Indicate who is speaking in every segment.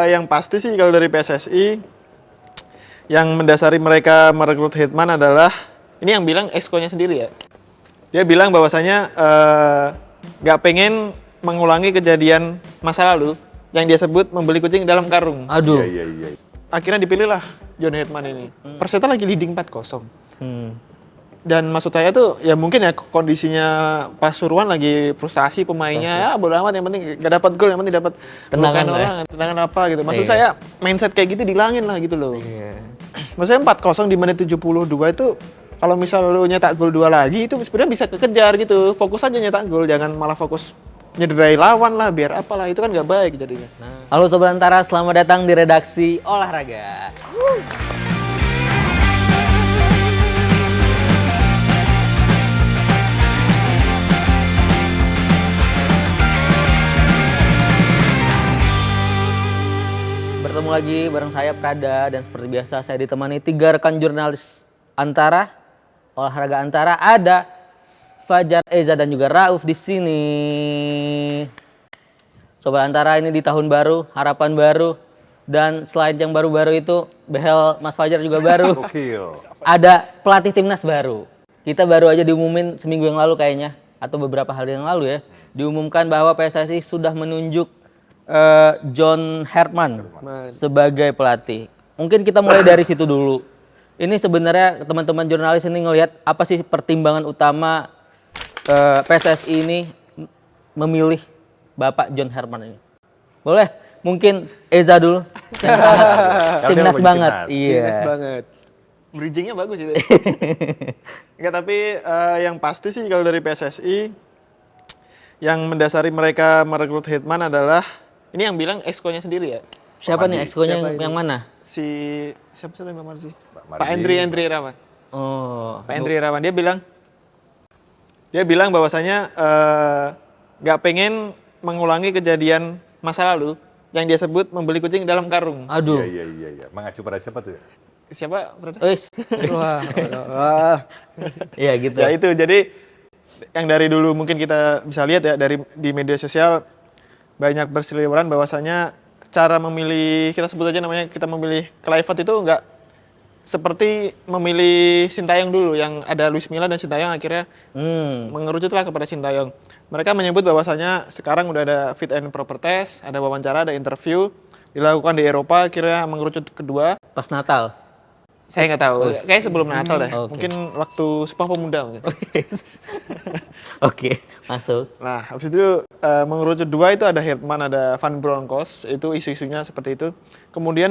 Speaker 1: Yang pasti sih kalau dari PSSI yang mendasari mereka merekrut Hitman adalah ini yang bilang Exco-nya sendiri ya. Dia bilang bahwasanya nggak pengen mengulangi kejadian masa lalu yang dia sebut membeli kucing dalam karung.
Speaker 2: Aduh.
Speaker 3: Iya.
Speaker 1: Akhirnya dipilihlah John Hitman ini. Persita lagi leading 4-0. Dan maksud saya tuh ya mungkin ya kondisinya Pasuruan lagi frustasi pemainnya, ya bodo amat, yang penting gak dapat gol, yang penting dapat
Speaker 2: Tendangan
Speaker 1: tendangan apa gitu. Maksud saya mindset kayak gitu dihilangin lah gitu loh. Maksudnya 4-0 di menit 72 itu kalau misal lu nyetak gol 2 lagi itu sebenarnya bisa kekejar gitu. Fokus aja nyetak gol, jangan malah fokus nyederai lawan lah, biar apalah, itu kan gak baik jadinya.
Speaker 2: Halo Sobat Antara, selamat datang di redaksi olahraga. Bertemu lagi bareng saya Prada, dan seperti biasa saya ditemani 3 rekan jurnalis Antara, olahraga Antara. Ada Fajar, Eza, dan juga Rauf di sini. Sobat Antara, ini di tahun baru, harapan baru, dan selain yang baru-baru itu, behel Mas Fajar juga baru. Ada pelatih timnas baru. Kita baru aja diumumin seminggu yang lalu kayaknya, atau beberapa hari yang lalu ya, diumumkan bahwa PSSI sudah menunjuk John Herman sebagai pelatih. Mungkin kita mulai dari situ dulu. Ini sebenarnya teman-teman jurnalis ini ngelihat apa sih pertimbangan utama PSSI ini memilih Bapak John Herman ini? Boleh? Mungkin Eza dulu. Timnas banget. Iya.
Speaker 1: Timnas banget. Bridgingnya bagus itu. Enggak, tapi yang pasti sih kalau dari PSSI yang mendasari mereka merekrut Hitman adalah ini yang bilang Exco-nya sendiri ya.
Speaker 2: Siapa nih Exco-nya yang mana?
Speaker 1: Siapa sih yang sih? Pak Endri Irawan.
Speaker 2: Oh,
Speaker 1: Pak Endri Irawan dia bilang bahwasanya nggak pengen mengulangi kejadian masa lalu yang dia sebut membeli kucing dalam karung.
Speaker 2: Aduh.
Speaker 3: Iya. Mengacu pada siapa tuh ya?
Speaker 1: Siapa?
Speaker 2: Iya gitu.
Speaker 1: Ya itu, jadi yang dari dulu mungkin kita bisa lihat ya di media sosial banyak berseliweran bahwasanya cara memilih, kita sebut aja namanya, kita memilih Kluivert itu nggak seperti memilih Sintayong dulu yang ada Luis Milla dan Sintayong akhirnya mengerucutlah kepada Sintayong. Mereka menyebut bahwasanya sekarang udah ada fit and proper test, ada wawancara, ada interview dilakukan di Eropa, akhirnya mengerucut kedua.
Speaker 2: Pas Natal.
Speaker 1: Saya nggak tahu, kayak sebelum Natal deh.
Speaker 2: Okay.
Speaker 1: Mungkin waktu Sumpah Pemuda mungkin.
Speaker 2: Oke, masuk.
Speaker 1: Nah, habis itu mengerucut dua itu ada Hitman, ada Van Bronckhorst, itu isu-isunya seperti itu. Kemudian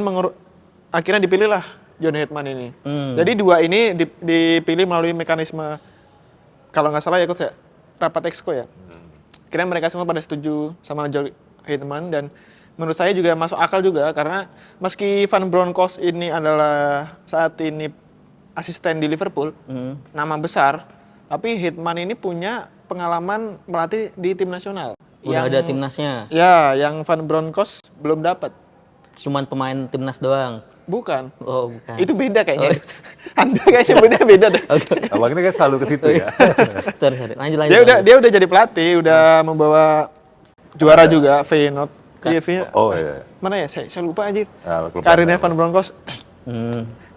Speaker 1: akhirnya dipilihlah John Hitman ini. Jadi dua ini dipilih melalui mekanisme, kalau nggak salah ya Coach ya, rapat Exco ya. Akhirnya mereka semua pada setuju sama John Hitman, dan menurut saya juga masuk akal juga, karena meski Van Bronckhorst ini adalah saat ini asisten di Liverpool, nama besar, tapi Hitman ini punya pengalaman melatih di tim nasional.
Speaker 2: Udah ada timnasnya?
Speaker 1: Ya, yang Van Bronckhorst belum dapat.
Speaker 2: Cuman pemain timnas doang?
Speaker 1: Bukan.
Speaker 2: Oh, bukan.
Speaker 1: Itu beda kayaknya. Anda kayak sebutnya beda deh.
Speaker 3: Abang ini kan selalu ke situ ya.
Speaker 2: Sorry. Lanjut.
Speaker 1: Dia udah jadi pelatih, udah membawa juara juga, Feyenoord. Iya, Feyenoord.
Speaker 3: Oh iya.
Speaker 1: Mana ya? Saya lupa aja. Karirnya Van Bronckhorst.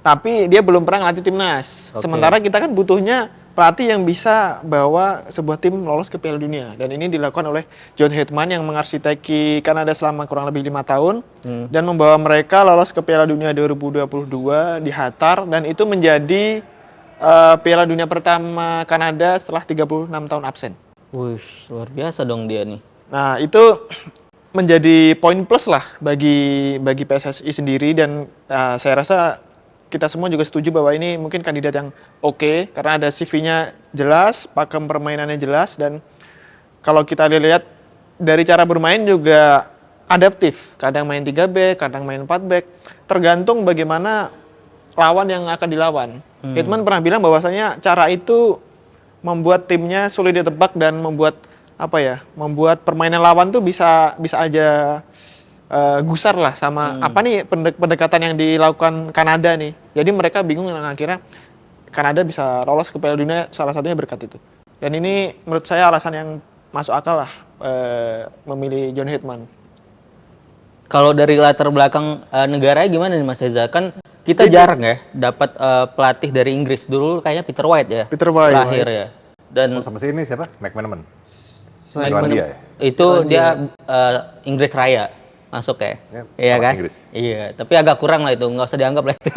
Speaker 1: Tapi dia belum pernah ngelatih timnas. Sementara kita kan butuhnya pelatih yang bisa bawa sebuah tim lolos ke Piala Dunia. Dan ini dilakukan oleh John Hitman yang mengarsiteki Kanada selama kurang lebih 5 tahun. Dan membawa mereka lolos ke Piala Dunia 2022 di Qatar. Dan itu menjadi Piala Dunia pertama Kanada setelah 36 tahun absen.
Speaker 2: Wih, luar biasa dong dia nih.
Speaker 1: Nah, itu menjadi poin plus lah bagi PSSI sendiri, dan saya rasa kita semua juga setuju bahwa ini mungkin kandidat yang oke, karena ada CV-nya jelas, pakem permainannya jelas, dan kalau kita lihat dari cara bermain juga adaptif. Kadang main 3 back, kadang main 4 back, tergantung bagaimana lawan yang akan dilawan. Hitman pernah bilang bahwasanya cara itu membuat timnya sulit ditebak dan membuat permainan lawan tuh bisa aja gusar lah sama apa nih pendekatan yang dilakukan Kanada nih. Jadi mereka bingung, dan akhirnya Kanada bisa lolos ke Piala Dunia salah satunya berkat itu. Dan ini menurut saya alasan yang masuk akal lah memilih John Hitman.
Speaker 2: Kalau dari latar belakang negaranya gimana nih Mas Reza? Kan kita jarang ya dapat pelatih dari Inggris. Dulu kayaknya Peter White ya.
Speaker 1: Peter White.
Speaker 2: Terakhir ya. Dan
Speaker 3: Sama si ini siapa? McManaman.
Speaker 2: McManaman
Speaker 3: Irlandia ya?
Speaker 2: itu dia Inggris Raya masuk ya. Iya
Speaker 3: orang
Speaker 2: kan?
Speaker 3: Inggris.
Speaker 2: Iya, tapi agak kurang lah itu, nggak usah dianggap lah itu.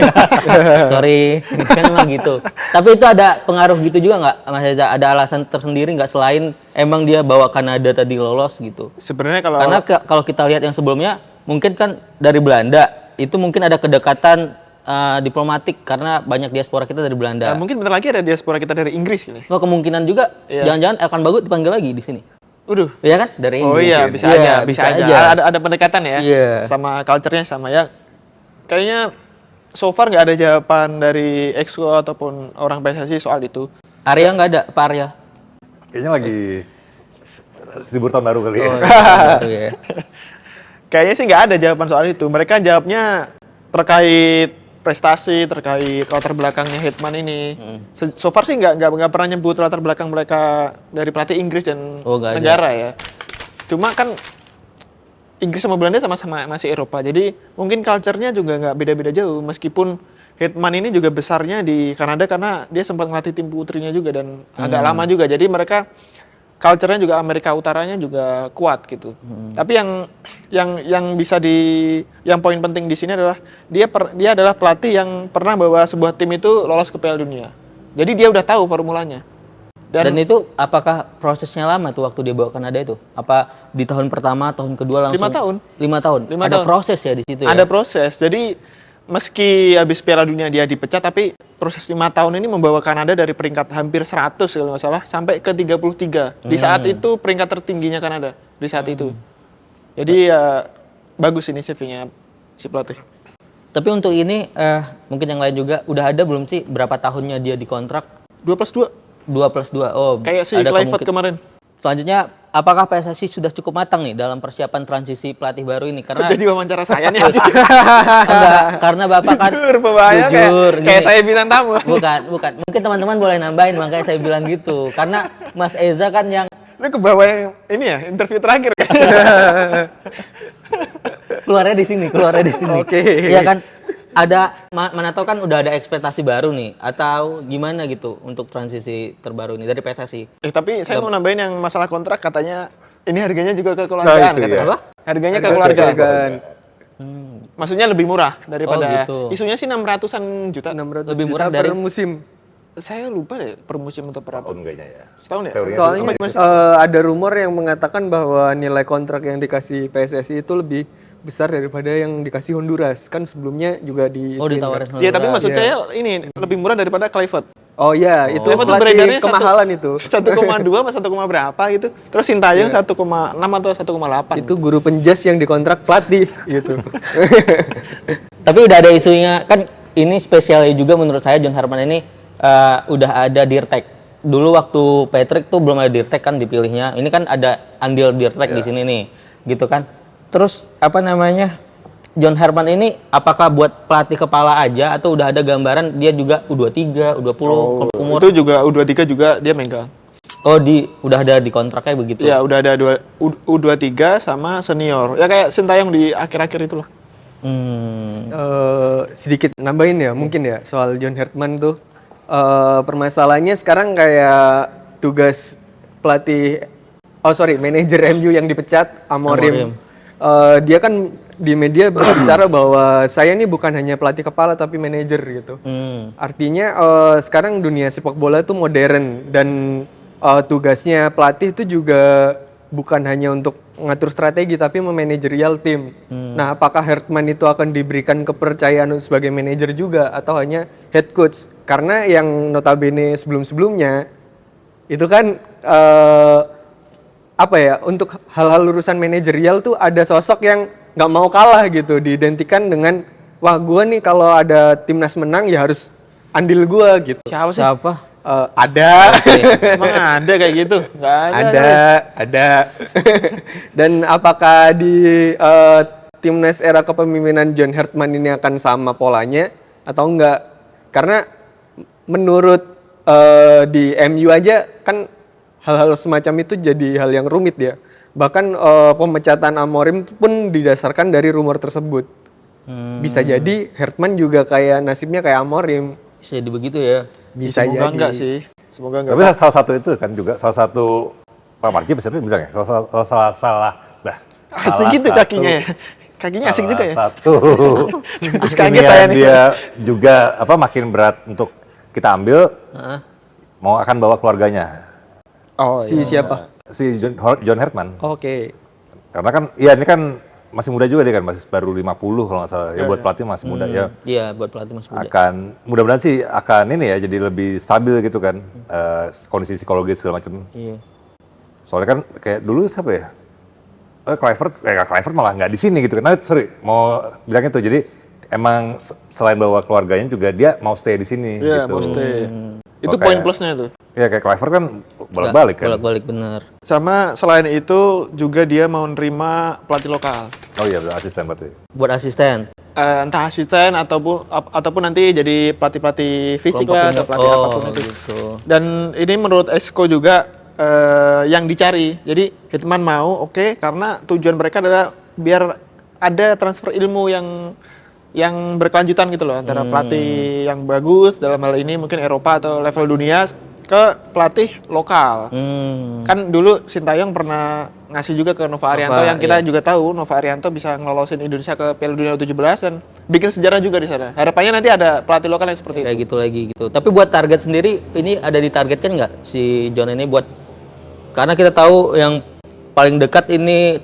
Speaker 2: Sorry, kan emang gitu. Tapi itu ada pengaruh gitu juga nggak, Mas Reza? Ada alasan tersendiri nggak selain emang dia bawa Kanada tadi lolos gitu?
Speaker 1: Sebenarnya kalau
Speaker 2: Karena kalau kita lihat yang sebelumnya, mungkin kan dari Belanda itu mungkin ada kedekatan diplomatik karena banyak diaspora kita dari Belanda.
Speaker 1: mungkin bentar lagi ada diaspora kita dari Inggris gini.
Speaker 2: Oh, kemungkinan juga jangan-jangan Elkan Bagut dipanggil lagi di sini.
Speaker 1: Udah.
Speaker 2: Iya kan? Dari Inggris.
Speaker 1: Oh iya, bisa
Speaker 2: Iya,
Speaker 1: aja, bisa aja. Ada pendekatan ya.
Speaker 2: Iya.
Speaker 1: Sama culture-nya sama ya. Kayaknya so far nggak ada jawaban dari Exco ataupun orang PSSI soal itu.
Speaker 2: Arya nggak ada, Pak Arya.
Speaker 3: Kayaknya lagi libur tahun baru kali ya.
Speaker 2: Oh, iya, iya.
Speaker 1: Kayaknya sih nggak ada jawaban soal itu. Mereka jawabnya terkait prestasi, terkait latar belakangnya Hetman ini. So far sih nggak pernah nyebut latar belakang mereka dari pelatih Inggris dan
Speaker 2: Oh, nggak ada.
Speaker 1: negara ya. Cuma kan Inggris sama Belanda sama-sama masih Eropa. Jadi mungkin culture-nya juga nggak beda-beda jauh. Meskipun Hetman ini juga besarnya di Kanada karena dia sempat ngelatih tim putrinya juga dan agak lama juga. Jadi mereka culture-nya juga Amerika Utaranya juga kuat gitu. Tapi yang bisa yang poin penting di sini adalah dia adalah pelatih yang pernah bawa sebuah tim itu lolos ke Piala Dunia. Jadi dia udah tahu formulanya.
Speaker 2: Dan itu apakah prosesnya lama tuh waktu dia bawa Kanada itu? Apa di tahun pertama, tahun kedua langsung?
Speaker 1: 5 tahun.
Speaker 2: 5 tahun.
Speaker 1: 5
Speaker 2: Ada
Speaker 1: tahun.
Speaker 2: proses ya di situ ya?
Speaker 1: Ada proses. Jadi meski habis Piala Dunia dia dipecat, tapi proses 5 tahun ini membawa Kanada dari peringkat hampir 100 kalau nggak salah sampai ke 33. Di saat itu peringkat tertingginya Kanada di saat itu. Jadi ya bagus ini CV-nya si pelatih.
Speaker 2: Tapi untuk ini mungkin yang lain juga udah ada belum sih berapa tahunnya dia dikontrak?
Speaker 1: 2+2
Speaker 2: 2+2. Oh,
Speaker 1: kayak si
Speaker 2: ada
Speaker 1: Clifford kemarin.
Speaker 2: Selanjutnya, apakah PSSI sudah cukup matang nih dalam persiapan transisi pelatih baru ini? Karena
Speaker 1: Jadi wawancara saya nih aja.
Speaker 2: enggak, karena Bapak kan
Speaker 1: Jujur, pembahaya
Speaker 2: jujur,
Speaker 1: kayak
Speaker 2: gini.
Speaker 1: saya bilang tamu.
Speaker 2: Bukan. Mungkin teman-teman boleh nambahin makanya saya bilang gitu. Karena Mas Eza kan yang
Speaker 1: Lu ke bawah yang ini ya, interview terakhir kan?
Speaker 2: keluarnya di sini.
Speaker 1: Oke.
Speaker 2: Iya kan? Ada mana tahu kan udah ada ekspektasi baru nih atau gimana gitu untuk transisi terbaru ini dari PSSI.
Speaker 1: Tapi saya mau nambahin yang masalah kontrak katanya ini harganya juga kekeluargaan
Speaker 3: Nah, itu
Speaker 1: katanya.
Speaker 3: ya.
Speaker 2: Apa?
Speaker 1: Harganya kekeluargaan.
Speaker 4: Maksudnya
Speaker 1: lebih murah daripada
Speaker 2: gitu.
Speaker 1: isunya sih 600-an juta.
Speaker 4: 600
Speaker 2: Lebih murah
Speaker 4: juta
Speaker 2: dari-
Speaker 4: per musim.
Speaker 1: Saya lupa deh per musim atau per apa.
Speaker 3: Tahun kayaknya ya.
Speaker 1: Setahun ya?
Speaker 3: Teorinya
Speaker 4: Soalnya
Speaker 3: tuh-
Speaker 4: ada rumor yang mengatakan bahwa nilai kontrak yang dikasih PSSI itu lebih besar daripada yang dikasih Honduras. Kan sebelumnya juga di
Speaker 2: Oh, ditawarin.
Speaker 1: Iya, tapi
Speaker 2: Honduras.
Speaker 1: maksud saya ini lebih murah daripada Clifford.
Speaker 4: Oh iya, itu
Speaker 1: Clifford tuh
Speaker 4: pelatih
Speaker 1: beredarnya
Speaker 4: kemahalan itu.
Speaker 1: 1,2 apa 1, berapa gitu. Terus Sintayong 1,6 atau 1,8.
Speaker 4: Itu guru penjas yang dikontrak pelatih gitu.
Speaker 2: Tapi udah ada isunya kan ini spesialnya juga menurut saya John Harman ini udah ada Dirtek. Dulu waktu Patrick tuh belum ada Dirtek kan dipilihnya. Ini kan ada andil Dirtek di sini nih, gitu kan. Terus apa namanya? John Harman ini apakah buat pelatih kepala aja atau udah ada gambaran dia juga U23, U20 umur?
Speaker 1: Itu juga U23 juga dia megang.
Speaker 2: Oh, udah ada di kontraknya begitu.
Speaker 1: Ya, udah ada U23 sama senior. Ya kayak Sintayong di akhir-akhir itulah.
Speaker 4: Sedikit nambahin ya mungkin ya soal John Hartman tuh. Permasalahannya sekarang kayak tugas pelatih manajer MU yang dipecat Amorim. Dia kan di media berbicara bahwa saya ini bukan hanya pelatih kepala tapi manajer gitu. Artinya sekarang dunia sepak bola itu modern dan tugasnya pelatih itu juga bukan hanya untuk mengatur strategi tapi memanajerial tim. Nah, apakah Hartman itu akan diberikan kepercayaan sebagai manajer juga atau hanya head coach? Karena yang notabene sebelum-sebelumnya itu kan untuk hal-hal urusan manajerial tuh ada sosok yang nggak mau kalah gitu, diidentikan dengan wah gue nih kalau ada timnas menang ya harus andil gue gitu.
Speaker 1: Siapa sih?
Speaker 2: Siapa?
Speaker 4: Ada.
Speaker 1: Emang ada kayak gitu? Nggak ada.
Speaker 4: Ada. Dan apakah di timnas era kepemimpinan John Hartman ini akan sama polanya atau enggak? Karena menurut di MU aja kan hal-hal semacam itu jadi hal yang rumit ya. Bahkan pemecatan Amorim pun didasarkan dari rumor tersebut. Bisa jadi Hertman juga kayak nasibnya kayak Amorim.
Speaker 2: Bisa jadi begitu ya.
Speaker 4: Bisa
Speaker 1: Semoga
Speaker 4: jadi.
Speaker 1: enggak sih. Semoga enggak.
Speaker 3: Tapi salah satu itu kan juga salah satu Pak Marji siapa yang bilang ya?
Speaker 1: Asik gitu kakinya ya. Kakinya asik juga ya.
Speaker 3: Satu
Speaker 1: Kaget
Speaker 3: ini
Speaker 1: saya
Speaker 3: yang
Speaker 1: nih.
Speaker 3: dia juga makin berat untuk kita ambil, mau akan bawa keluarganya.
Speaker 1: Oh,
Speaker 4: Siapa?
Speaker 3: Si John Hertman.
Speaker 4: Oke.
Speaker 3: Karena kan, ya ini kan masih muda juga dia kan, masih baru 50 kalau nggak salah. Ya buat pelatih masih muda ya.
Speaker 2: Iya, buat pelatih masih muda.
Speaker 3: Mudah-mudahan sih akan ini ya, jadi lebih stabil gitu kan. Kondisi psikologis segala macam.
Speaker 2: Iya.
Speaker 3: Soalnya kan kayak dulu siapa ya? Kluivert malah nggak di sini gitu kan. Nah, sorry, mau bilang itu. Jadi emang selain bawa keluarganya juga dia mau stay di sini
Speaker 1: Iya,
Speaker 3: gitu.
Speaker 1: mau stay. Itu
Speaker 3: Oh,
Speaker 1: poin
Speaker 3: kayak-
Speaker 1: plusnya tuh.
Speaker 3: Ya kayak Kluivert kan bolak-balik kan.
Speaker 2: Bolak-balik bener.
Speaker 1: Sama selain itu juga dia mau nerima pelatih lokal.
Speaker 3: Oh iya, asisten berarti.
Speaker 2: Buat asisten.
Speaker 1: Entah asisten ataupun nanti jadi pelatih fisik
Speaker 2: Kelompok
Speaker 1: lah
Speaker 2: ini.
Speaker 1: atau pelatih apapun itu.
Speaker 2: Gitu.
Speaker 1: Dan ini menurut Esko juga yang dicari. Jadi Hitman mau oke, karena tujuan mereka adalah biar ada transfer ilmu yang berkelanjutan gitu loh, antara pelatih yang bagus dalam hal ini mungkin Eropa atau level dunia ke pelatih lokal. Kan dulu Sintayong pernah ngasih juga ke Nova Arianto yang kita juga tahu Nova Arianto bisa ngelolosin Indonesia ke Piala Dunia U17 dan bikin sejarah juga di sana. Harapannya nanti ada pelatih lokal yang seperti
Speaker 2: Kayak
Speaker 1: itu.
Speaker 2: gitu lagi gitu. Tapi buat target sendiri, ini ada ditargetkan nggak si John ini buat, karena kita tahu yang paling dekat ini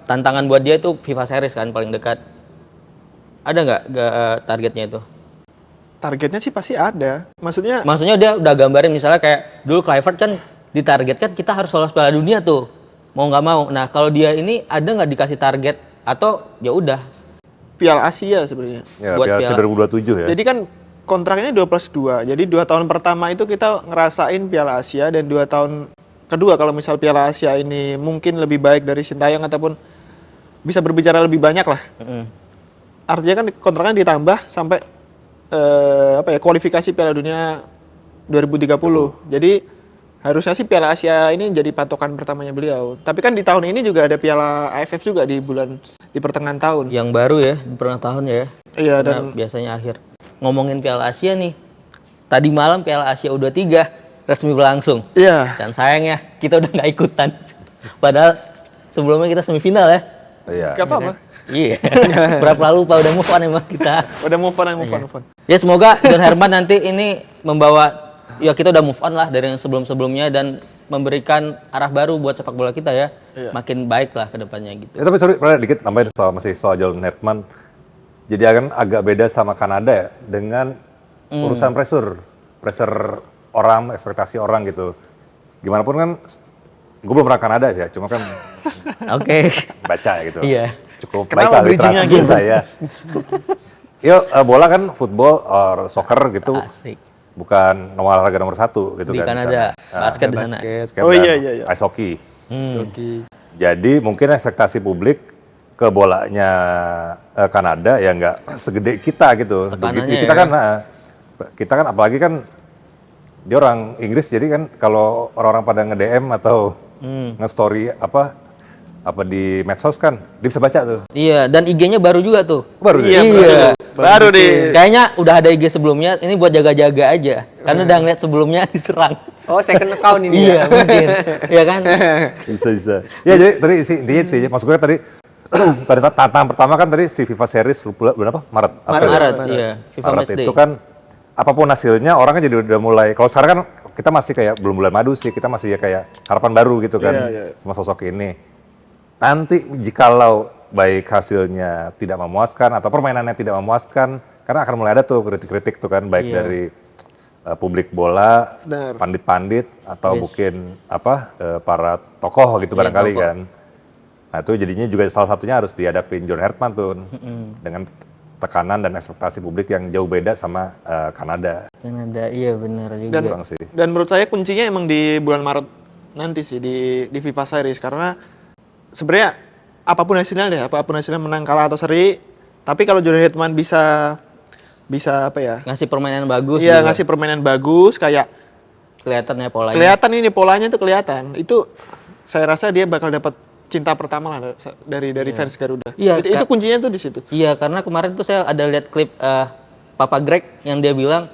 Speaker 2: tantangan buat dia itu FIFA Series kan paling dekat. Ada nggak targetnya itu?
Speaker 1: Targetnya sih pasti ada. Maksudnya
Speaker 2: Maksudnya dia udah gambarin misalnya kayak dulu Kluivert kan ditargetkan kita harus lolos Piala Dunia tuh, mau nggak mau. Nah kalau dia ini ada nggak dikasih target atau ya udah
Speaker 1: Piala Asia sebenarnya.
Speaker 3: Ya,
Speaker 2: Buat
Speaker 3: Piala
Speaker 2: Piala-
Speaker 3: 2027 ya.
Speaker 1: Jadi kan kontraknya 2+2. Jadi 2 tahun pertama itu kita ngerasain Piala Asia, dan 2 tahun kedua kalau misal Piala Asia ini mungkin lebih baik dari Sintayong ataupun bisa berbicara lebih banyak lah. Artinya kan kontraknya ditambah sampai kualifikasi Piala Dunia 2030. Jadi harusnya sih Piala Asia ini jadi patokan pertamanya beliau. Tapi kan di tahun ini juga ada Piala AFF juga di pertengahan tahun.
Speaker 2: yang baru ya di pertengahan tahun ya.
Speaker 1: Iya,
Speaker 2: Karena
Speaker 1: dan
Speaker 2: biasanya akhir. Ngomongin Piala Asia nih, tadi malam Piala Asia U23 resmi berlangsung.
Speaker 1: iya.
Speaker 2: Dan sayangnya kita udah nggak ikutan. Padahal sebelumnya kita semifinal ya.
Speaker 3: Iya.
Speaker 1: Gak apa-apa.
Speaker 2: Iya. Berapa lupa udah move on emang kita.
Speaker 1: Udah move on.
Speaker 2: Ya semoga John Herman nanti ini membawa, ya kita udah move on lah dari yang sebelum-sebelumnya dan memberikan arah baru buat sepak bola kita ya. Makin baik lah ke depannya gitu.
Speaker 3: Ya, tapi sorry, pernah dikit tambahin soal John Hertman. Jadi akan agak beda sama Kanada ya, dengan urusan pressure orang, ekspektasi orang gitu. Gimana pun kan, gue belum pernah Kanada sih ya, cuma kan
Speaker 2: Oke.
Speaker 3: baca ya gitu.
Speaker 2: Iya.
Speaker 3: Cukup
Speaker 1: Kenapa
Speaker 3: baik lah
Speaker 1: bridging-nya
Speaker 3: literasi
Speaker 1: gitu?
Speaker 3: saya. Yuk, bola kan football or soccer gitu,
Speaker 2: Asik.
Speaker 3: bukan olahraga nomor 1 gitu
Speaker 2: Di
Speaker 3: kan.
Speaker 2: Kanada,
Speaker 3: sana.
Speaker 2: basket di sana.
Speaker 3: Basket
Speaker 1: Oh,
Speaker 3: dan
Speaker 1: iya.
Speaker 3: ice hockey.
Speaker 4: Oke.
Speaker 3: Jadi mungkin ekspektasi publik ke bolanya Kanada ya nggak segede kita gitu.
Speaker 2: Tekanannya
Speaker 3: Begitu kita
Speaker 2: ya.
Speaker 3: kan, kita kan apalagi kan dia orang Inggris, jadi kan kalau orang-orang pada nge-DM atau nge-story apa di medsos kan dia bisa baca tuh.
Speaker 2: Iya, dan IG-nya baru juga tuh.
Speaker 3: Baru
Speaker 1: Iya,
Speaker 3: dia.
Speaker 1: baru deh.
Speaker 2: Kayaknya udah ada IG sebelumnya, ini buat jaga-jaga aja. Karena udah ngeliat sebelumnya diserang.
Speaker 4: Oh, second account ini
Speaker 2: Iya,
Speaker 4: ya?
Speaker 2: mungkin. Iya kan?
Speaker 3: Bisa. Ya jadi tadi intinya sih, maksud gue tadi pada tantangan pertama kan tadi si FIFA Series bulan apa? Maret. April ya?
Speaker 2: Maret, iya. FIFA
Speaker 3: Maret
Speaker 2: Matchday.
Speaker 3: itu kan apapun hasilnya orang kan jadi udah mulai, kalau sekarang kan kita masih kayak belum bulan madu sih, kita masih ya kayak harapan baru gitu kan
Speaker 1: Iya.
Speaker 3: sama sosok ini. Nanti jikalau baik hasilnya tidak memuaskan atau permainannya tidak memuaskan, karena akan mulai ada tuh kritik-kritik tuh kan, baik
Speaker 2: Iya.
Speaker 3: dari publik bola,
Speaker 1: Benar.
Speaker 3: pandit-pandit atau
Speaker 2: Yes.
Speaker 3: mungkin para tokoh gitu
Speaker 2: Iya,
Speaker 3: barangkali
Speaker 2: tokoh.
Speaker 3: kan. Nah itu jadinya juga salah satunya harus dihadapin John Hertman tuh dengan tekanan dan ekspektasi publik yang jauh beda sama Kanada.
Speaker 2: Kanada, iya benar juga.
Speaker 1: Dan
Speaker 3: Kurang sih.
Speaker 1: Dan menurut saya kuncinya emang di bulan Maret nanti sih di FIFA Series, karena sebenarnya apapun hasilnya menang kalah atau seri, tapi kalau John Hitman bisa apa ya?
Speaker 2: Ngasih permainan bagus.
Speaker 1: Iya,
Speaker 2: juga.
Speaker 1: ngasih permainan bagus, kayak
Speaker 2: Kelihatan ya polanya.
Speaker 1: kelihatan ini polanya tuh kelihatan. Itu saya rasa dia bakal dapat cinta pertama lah dari fans Garuda.
Speaker 2: Iya,
Speaker 1: Itu kuncinya tuh di situ.
Speaker 2: Iya, karena kemarin tuh saya ada lihat klip Papa Greg yang dia bilang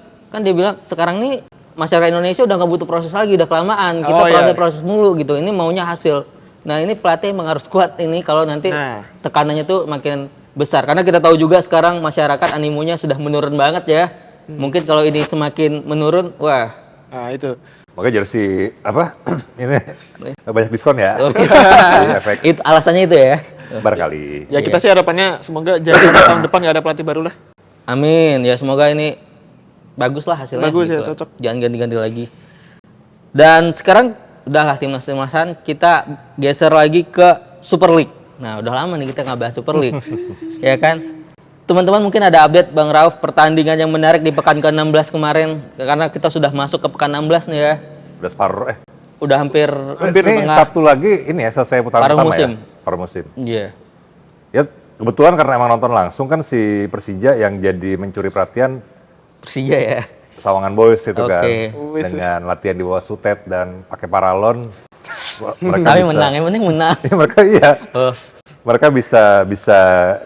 Speaker 2: sekarang nih masyarakat Indonesia udah nggak butuh proses lagi, udah kelamaan. Kita proses mulu gitu. Ini maunya hasil. Nah, ini pelatih emang harus kuat ini kalau nanti tekanannya tuh makin besar. Karena kita tahu juga sekarang masyarakat animonya sudah menurun banget ya. Mungkin kalau ini semakin menurun, wah.
Speaker 1: Nah, itu.
Speaker 3: Makanya jersey apa ini banyak diskon ya.
Speaker 2: Oh,
Speaker 3: Di FX.
Speaker 2: itu alasannya itu ya.
Speaker 3: Barangkali.
Speaker 1: Ya kita sih harapannya semoga jadi tahun depan nggak ada pelatih baru lah.
Speaker 2: Amin. Ya semoga ini bagus lah hasilnya.
Speaker 1: Bagus ya,
Speaker 2: gitu.
Speaker 1: cocok.
Speaker 2: Jangan ganti-ganti lagi. Dan sekarang udahlah timnas-timnasan, kita geser lagi ke Super League. Nah, udah lama nih kita nggak bahas Super League. Ya kan? Teman-teman mungkin ada update Bang Rauf pertandingan yang menarik di pekan ke-16 kemarin, karena kita sudah masuk ke pekan 16 nih ya.
Speaker 3: Udah separuh
Speaker 2: Udah hampir
Speaker 3: ini
Speaker 2: tengah
Speaker 3: satu lagi ini ya selesai putaran
Speaker 2: paruh
Speaker 3: pertama
Speaker 2: musim.
Speaker 3: ya. Paruh musim.
Speaker 2: Iya.
Speaker 3: Ya kebetulan karena emang nonton langsung kan si Persija yang jadi mencuri perhatian
Speaker 2: Persija ya.
Speaker 3: Sawangan Boys itu kan.
Speaker 2: Oke.
Speaker 3: Dengan latihan di bawah sutet dan pakai paralon. Mereka
Speaker 2: Tapi
Speaker 3: bisa,
Speaker 2: menang, yang penting menang.
Speaker 3: Ya, mereka iya.
Speaker 2: Oh.
Speaker 3: Mereka bisa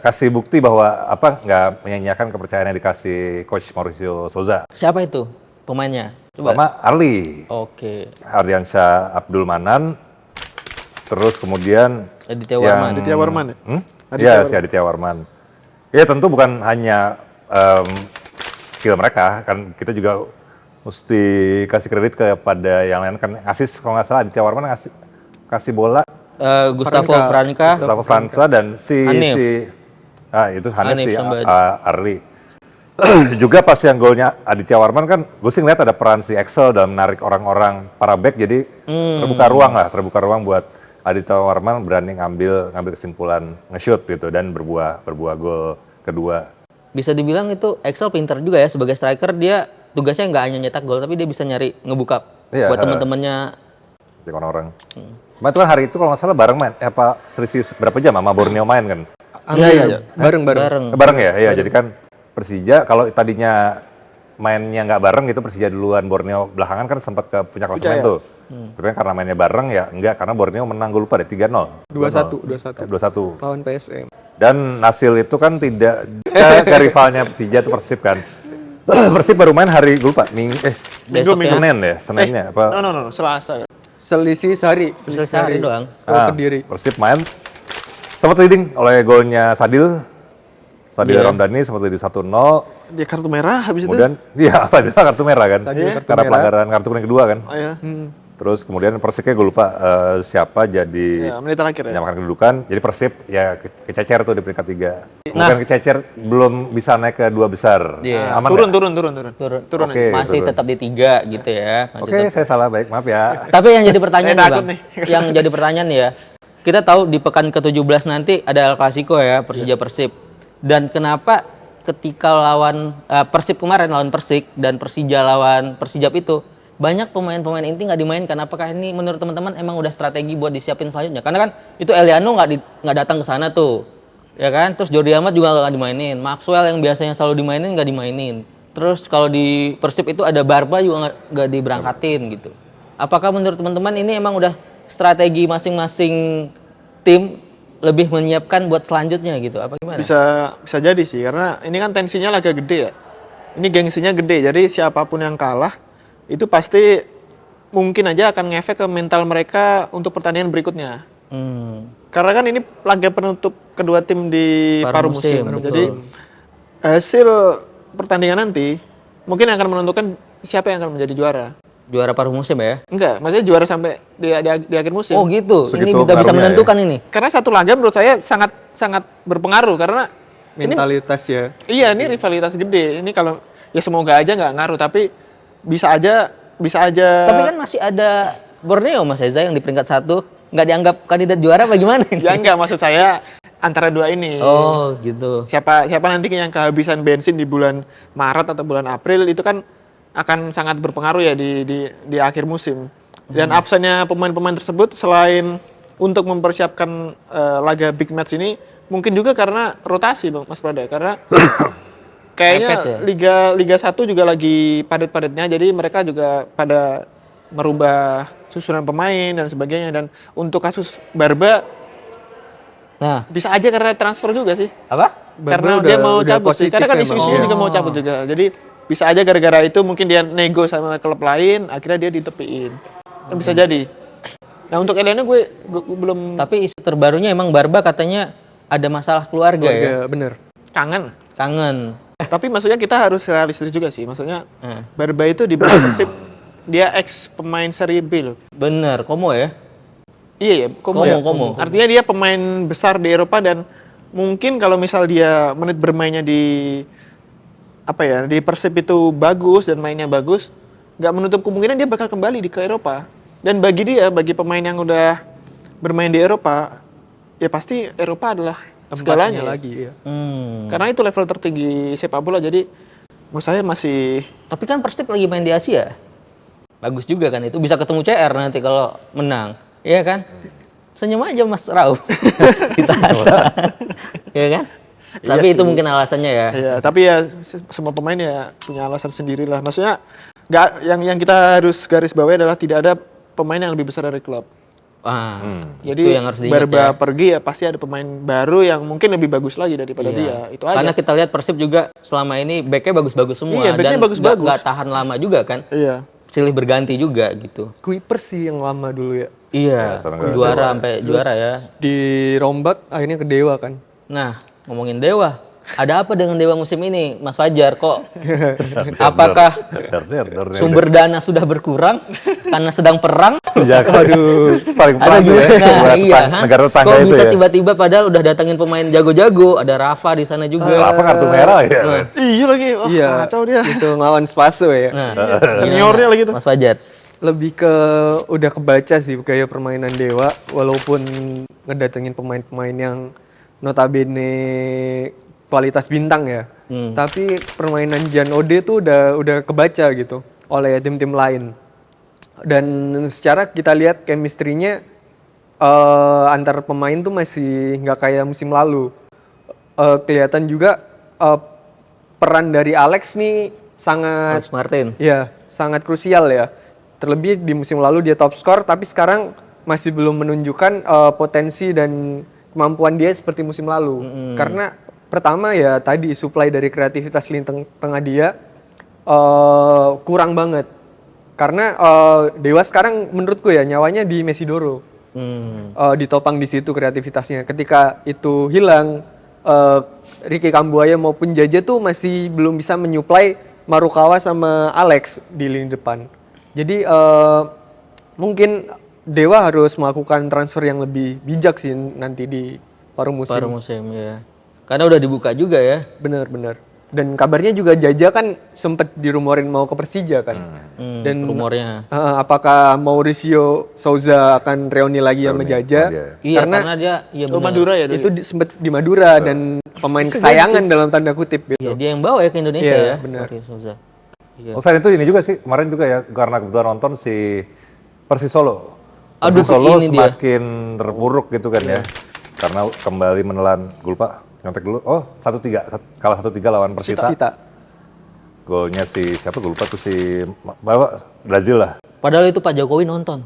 Speaker 3: kasih bukti bahwa nggak menyanyiakan kepercayaan yang dikasih coach Mauricio Souza.
Speaker 2: Siapa itu pemainnya? Coba.
Speaker 3: Sama Arli.
Speaker 2: Oke.
Speaker 3: Ardiansyah Abdul Manan. Terus kemudian
Speaker 2: Aditya Warman.
Speaker 1: Aditya Warman ya?
Speaker 3: Iya, si Aditya Warman. Ya tentu bukan hanya skill mereka, kan kita juga mesti kasih kredit kepada yang lain kan. Asis kalau nggak salah Aditya Warman kasih bola
Speaker 2: Gustavo Franca.
Speaker 3: Gustavo Franca dan
Speaker 2: Hanif.
Speaker 3: itu Hanif
Speaker 2: Hanif
Speaker 3: si
Speaker 2: somebody.
Speaker 3: Arli. Juga pas yang golnya Aditya Warman kan, gue sih ngeliat ada peran si Excel dalam menarik orang-orang para back, jadi terbuka ruang buat Aditya Warman berani ngambil kesimpulan nge-shoot gitu dan berbuah gol kedua.
Speaker 2: Bisa dibilang itu Excel pintar juga ya sebagai striker, dia tugasnya nggak hanya nyetak gol tapi dia bisa nyari ngebuka buat teman-temannya.
Speaker 3: Orang-orang. Itu kan hari itu kalau nggak salah bareng main, selisih berapa jam sama Borneo main kan?
Speaker 1: Iya.
Speaker 4: Bareng.
Speaker 3: Bareng ya, iya. Jadi kan Persija kalau tadinya mainnya nggak bareng gitu, Persija duluan, Borneo belakangan kan sempat ke puncak klasemen tuh. Tapi kan karena mainnya bareng ya enggak, karena Borneo menang, gue lupa deh 3-0.
Speaker 4: 2-1.
Speaker 3: 2-1.
Speaker 4: Lawan PSM.
Speaker 3: Dan hasil itu kan tidak ke rivalnya Persija itu Persib kan. Persib baru main hari, gue lupa, Minggu Senin ya, Seninnya apa?
Speaker 1: No, Selasa.
Speaker 4: Selisih sehari.
Speaker 2: Sehari doang.
Speaker 4: Kediri.
Speaker 3: Persib main sempat leading oleh golnya Sadil Ramdhani, sempat leading 1-0.
Speaker 1: Dia kartu merah habis itu.
Speaker 3: Kemudian iya Sadil kartu merah kan.
Speaker 4: Sadil kartu
Speaker 3: Karena
Speaker 4: merah.
Speaker 3: pelanggaran kartu kuning kedua kan.
Speaker 1: Oh iya.
Speaker 3: Terus kemudian Persibnya gue lupa siapa jadi
Speaker 1: Ya, menit terakhir ya.
Speaker 3: menyamakan kedudukan. Jadi Persib ya kececer tuh di peringkat 3. Bukan kececer, belum bisa naik ke 2 besar.
Speaker 2: Iya.
Speaker 3: Aman
Speaker 1: Turun.
Speaker 3: nggak?
Speaker 1: Turun
Speaker 3: Oke.
Speaker 1: aja.
Speaker 2: Masih
Speaker 3: turun.
Speaker 2: tetap di 3 gitu ya. Masih
Speaker 3: Oke, saya salah, baik, maaf ya.
Speaker 2: Tapi yang jadi pertanyaan
Speaker 1: Saya
Speaker 2: nih,
Speaker 1: takut
Speaker 2: Bang.
Speaker 1: nih.
Speaker 2: Yang jadi pertanyaan nih ya. Kita tahu di pekan ke-17 nanti ada El Clasico ya, Persija Persib. Dan kenapa ketika lawan Persib kemarin lawan Persik dan Persija lawan Persijap itu banyak pemain-pemain inti nggak dimainkan? Apakah ini menurut teman-teman emang udah strategi buat disiapin selanjutnya? Karena kan itu Eliano nggak datang ke sana tuh, ya kan? Terus Jordi Amat juga nggak dimainin. Maxwell yang biasanya selalu dimainin nggak dimainin. Terus kalau di Persib itu ada Barba juga nggak diberangkatin gitu. Apakah menurut teman-teman ini emang udah strategi masing-masing tim lebih menyiapkan buat selanjutnya gitu? Apa gimana?
Speaker 1: Bisa jadi sih, karena ini kan tensinya lagi gede ya. Ini gengsinya gede, jadi siapapun yang kalah itu pasti mungkin aja akan ngefek ke mental mereka untuk pertandingan berikutnya. Karena kan ini laga penutup kedua tim di paruh musim. Jadi hasil pertandingan nanti mungkin akan menentukan siapa yang akan menjadi juara.
Speaker 2: Juara paruh musim ya?
Speaker 1: Enggak, maksudnya juara sampai di akhir musim.
Speaker 2: Oh gitu. Ini
Speaker 3: Segitu
Speaker 2: udah bisa
Speaker 3: pengaruhnya
Speaker 2: menentukan ini.
Speaker 1: Karena satu laga menurut saya sangat berpengaruh karena
Speaker 4: Mentalitas ya.
Speaker 1: iya ini rivalitas gede. Ini kalau ya semoga aja nggak ngaruh, tapi bisa aja.
Speaker 2: Tapi kan masih ada Borneo Mas Eza yang di peringkat 1 nggak dianggap kandidat juara bagaimana?
Speaker 1: Ya enggak, maksud saya antara dua ini.
Speaker 2: Oh gitu.
Speaker 1: Siapa nanti yang kehabisan bensin di bulan Maret atau bulan April itu kan akan sangat berpengaruh ya di akhir musim. Dan absennya pemain-pemain tersebut selain untuk mempersiapkan laga big match ini, mungkin juga karena rotasi Bang Mas Prada, karena kayaknya
Speaker 2: Mepet ya?
Speaker 1: Liga 1 juga lagi padat-padatnya, jadi mereka juga pada merubah susunan pemain dan sebagainya. Dan untuk kasus Barba
Speaker 2: Nah,
Speaker 1: bisa aja karena transfer juga sih.
Speaker 2: apa?
Speaker 1: Karena
Speaker 4: Barba
Speaker 1: dia mau cabut sih.
Speaker 4: positif
Speaker 1: Karena kan
Speaker 4: emang.
Speaker 1: isu-isunya juga mau cabut juga. Jadi bisa aja gara-gara itu mungkin dia nego sama klub lain, akhirnya dia ditepiin. Kan bisa jadi. Nah untuk Elneny gue belum
Speaker 2: Tapi isu terbarunya emang Barba katanya ada masalah keluarga ya.
Speaker 4: Ya, bener.
Speaker 1: kangen.
Speaker 2: Kangen.
Speaker 1: Tapi maksudnya kita harus realistis juga sih. Maksudnya
Speaker 2: Hmm.
Speaker 1: Barba itu di Persib dia ex pemain Serie B loh.
Speaker 2: Bener, Komo ya?
Speaker 1: Iya ya,
Speaker 2: Komo.
Speaker 1: Artinya dia pemain besar di Eropa dan mungkin kalau misal dia menit bermainnya di di Persib itu bagus dan mainnya bagus, nggak menutup kemungkinan dia bakal kembali ke Eropa. Dan bagi dia, bagi pemain yang udah bermain di Eropa, ya pasti Eropa adalah segalanya
Speaker 4: lagi ya.
Speaker 1: Karena itu level tertinggi sepak bola. Jadi menurut saya masih
Speaker 2: Tapi kan Persib lagi main di Asia. Bagus juga kan itu, bisa ketemu CR nanti kalau menang. Iya kan? Senyum aja Mas Rauf. Bisa ada. Iya kan? Tapi
Speaker 1: Iya
Speaker 2: itu
Speaker 1: sih.
Speaker 2: mungkin alasannya ya.
Speaker 1: ya, tapi ya semua pemain ya punya alasan sendirilah. Maksudnya nggak yang kita harus garis bawahi adalah tidak ada pemain yang lebih besar dari klub.
Speaker 2: Wah,
Speaker 1: Jadi
Speaker 2: itu yang harus diingat
Speaker 1: Barba
Speaker 2: ya.
Speaker 1: pergi ya pasti ada pemain baru yang mungkin lebih bagus lagi daripada dia.
Speaker 2: Iya.
Speaker 1: Itu aja.
Speaker 2: Karena kita lihat Persib juga selama ini backnya bagus-bagus semua
Speaker 1: Iya, backnya
Speaker 2: dan
Speaker 1: bagus-bagus.
Speaker 2: nggak tahan lama juga kan.
Speaker 1: Iya.
Speaker 2: Silih berganti juga gitu.
Speaker 4: Kuipers sih yang lama dulu ya.
Speaker 2: Iya,
Speaker 3: sekarang nggak
Speaker 2: juara
Speaker 3: ada.
Speaker 2: sampai juara ya.
Speaker 4: Dirombak akhirnya ke Dewa kan.
Speaker 2: Nah, ngomongin Dewa, ada apa dengan Dewa musim ini, Mas Fajar? Kok apakah sumber dana sudah berkurang karena sedang perang?
Speaker 3: Sejak saling
Speaker 2: Ada
Speaker 3: perang tuh ya,
Speaker 2: nah, iya,
Speaker 3: negara tetangga
Speaker 2: kok
Speaker 3: itu
Speaker 2: bisa
Speaker 3: ya.
Speaker 2: tiba-tiba padahal udah datangin pemain jago-jago, ada Rafa di sana juga.
Speaker 3: Rafa kartu merah ya.
Speaker 1: Iya lagi. Wah,
Speaker 4: Iya.
Speaker 1: kacau dia.
Speaker 4: Itu ngelawan Spaso ya.
Speaker 2: Nah,
Speaker 1: Seniornya lagi tuh.
Speaker 2: Mas Fajar.
Speaker 4: Lebih ke udah kebaca sih gaya permainan Dewa walaupun ngedatengin pemain-pemain yang notabene kualitas bintang ya. Tapi permainan Jan Ode tuh udah kebaca gitu oleh tim-tim lain. Dan secara kita lihat chemistry-nya antar pemain tuh masih nggak kayak musim lalu. Kelihatan juga peran dari Alex nih sangat
Speaker 2: Alex Martin.
Speaker 4: ya, sangat krusial ya. Terlebih di musim lalu dia top skor, tapi sekarang masih belum menunjukkan potensi dan kemampuan dia seperti musim lalu. Karena pertama ya tadi supply dari kreativitas lini tengah dia kurang banget. Karena Dewa sekarang menurutku ya nyawanya di Mesidoro. Ditopang di situ kreativitasnya. Ketika itu hilang, Ricky Kambuaya maupun Jaja tuh masih belum bisa menyuplai Marukawa sama Alex di lini depan. Jadi mungkin Dewa harus melakukan transfer yang lebih bijak sih nanti di paruh musim.
Speaker 2: Paruh musim ya. Karena udah dibuka juga ya.
Speaker 4: Bener. Dan kabarnya juga Jaja kan sempet dirumorin mau ke Persija kan. Dan
Speaker 2: Rumornya.
Speaker 4: apakah Mauricio Souza akan reuni lagi sama Jaja?
Speaker 2: Iya, karena dia iya benar.
Speaker 1: Madura ya dulu.
Speaker 4: Itu sempet di Madura dan pemain kesayangan dalam tanda kutip gitu.
Speaker 2: Iya, dia yang bawa ya ke Indonesia
Speaker 4: Iya,
Speaker 2: ya.
Speaker 4: benar.
Speaker 2: Mario Souza. Iya.
Speaker 3: Selain itu ini juga sih kemarin juga ya karena kebetulan nonton si Persis Solo.
Speaker 2: Aduh,
Speaker 3: Persis Solo
Speaker 2: ini dia.
Speaker 3: semakin terpuruk gitu kan ya. Karena kembali menelan, gue lupa nyontek dulu. Oh, 1-3, kalah 1-3 lawan Persita.
Speaker 4: Sita.
Speaker 3: Golnya si siapa gue lupa tuh si Brazil lah.
Speaker 2: Padahal itu Pak Jokowi nonton.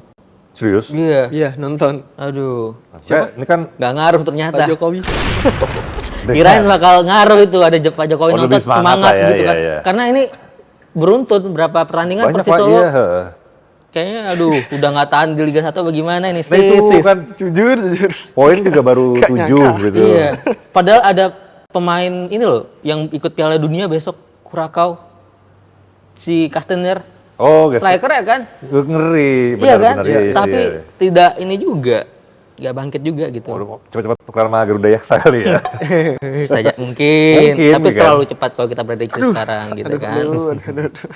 Speaker 3: Serius?
Speaker 2: Iya.
Speaker 4: Iya, nonton.
Speaker 2: Aduh.
Speaker 3: Siapa? Ini kan
Speaker 2: Nggak ngaruh ternyata.
Speaker 4: Pak Jokowi.
Speaker 2: Kirain bakal ngaruh itu ada Pak Jokowi
Speaker 3: Oh,
Speaker 2: nonton
Speaker 3: lebih semangat
Speaker 2: semangat
Speaker 3: lah ya,
Speaker 2: gitu kan.
Speaker 3: iya.
Speaker 2: Karena ini beruntun berapa pertandingan
Speaker 3: banyak
Speaker 2: Persis
Speaker 3: Pak,
Speaker 2: Solo.
Speaker 3: iya.
Speaker 2: Kayaknya aduh udah nggak tahan di Liga 1 bagaimana ini
Speaker 3: Nah itu
Speaker 2: sis.
Speaker 3: kan
Speaker 1: Jujur.
Speaker 3: poin juga baru 7 gitu.
Speaker 2: Iya. Padahal ada pemain ini loh yang ikut Piala Dunia besok Kurakau. Si Kastener.
Speaker 3: Oh, guys.
Speaker 2: Striker ya kan?
Speaker 3: Ngeri,
Speaker 2: Iya kan?
Speaker 3: benar-benar. Iya,
Speaker 2: Tapi
Speaker 3: iya.
Speaker 2: tidak ini juga. Nggak bangkit juga gitu.
Speaker 3: Waduh, cepat-cepat tukar sama Garuda Yaksa kali ya.
Speaker 2: Saja mungkin,
Speaker 3: Mungkin,
Speaker 2: tapi
Speaker 3: kan?
Speaker 2: terlalu cepat kalau kita prediksi sekarang gitu kan.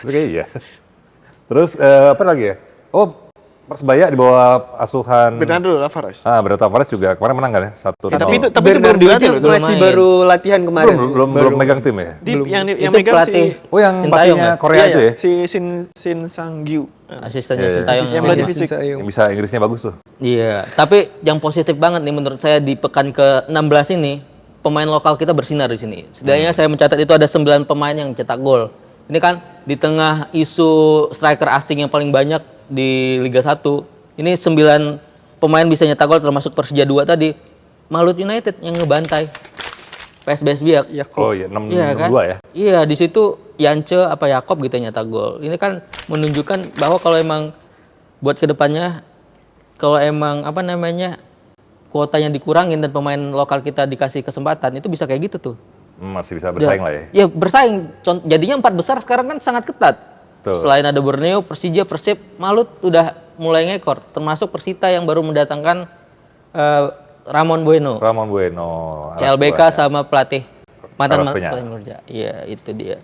Speaker 3: Tapi kayak iya. Terus apa lagi ya? Oh, Persebaya di bawah asuhan
Speaker 1: Bernardo Alvarez.
Speaker 3: Bernardo Tavares juga kemarin menang kan ya? 1-0.
Speaker 1: Tapi itu belum
Speaker 4: Bernardo
Speaker 1: dilatih
Speaker 4: aja
Speaker 1: loh.
Speaker 4: masih
Speaker 2: main.
Speaker 4: baru latihan kemarin.
Speaker 3: belum megang tim ya?
Speaker 1: Yang
Speaker 2: Itu
Speaker 1: megang
Speaker 2: pelatih
Speaker 1: si
Speaker 3: Oh, yang
Speaker 2: Sintayong
Speaker 3: pelatihnya
Speaker 2: ya?
Speaker 3: Korea itu ya?
Speaker 1: Si Sin Sang-gyu.
Speaker 2: Asistennya
Speaker 3: Iya, iya.
Speaker 2: Sintayong.
Speaker 1: Yang pelatih
Speaker 2: Mas.
Speaker 1: fisik.
Speaker 3: Yang bisa Inggrisnya bagus tuh.
Speaker 2: Iya, tapi yang positif banget nih menurut saya di pekan ke-16 ini pemain lokal kita bersinar di sini. Setidaknya saya mencatat itu ada 9 pemain yang cetak gol. Ini kan di tengah isu striker asing yang paling banyak di Liga 1. Ini 9 pemain bisa nyetak gol termasuk Persija 2 tadi. Malut United yang ngebantai PSBS Biak.
Speaker 3: Oh iya, 6-2
Speaker 2: kan?
Speaker 3: ya.
Speaker 2: Iya, di situ Yance apa Yakob gitu yang nyetak gol. Ini kan menunjukkan bahwa kalau emang buat kedepannya, kalau emang apa namanya kuotanya dikurangin dan pemain lokal kita dikasih kesempatan, itu bisa kayak gitu tuh.
Speaker 3: Masih bisa bersaing lah ya.
Speaker 2: Ya bersaing. Jadinya 4 besar sekarang kan sangat ketat.
Speaker 3: Tuh.
Speaker 2: Selain ada Borneo, Persija, Persib, Malut udah mulai ngekor. Termasuk Persita yang baru mendatangkan Ramon Bueno. CLBK
Speaker 3: ya.
Speaker 2: sama pelatih mantan
Speaker 3: Carlos Peña.
Speaker 2: pelatih kerja. Iya, itu dia.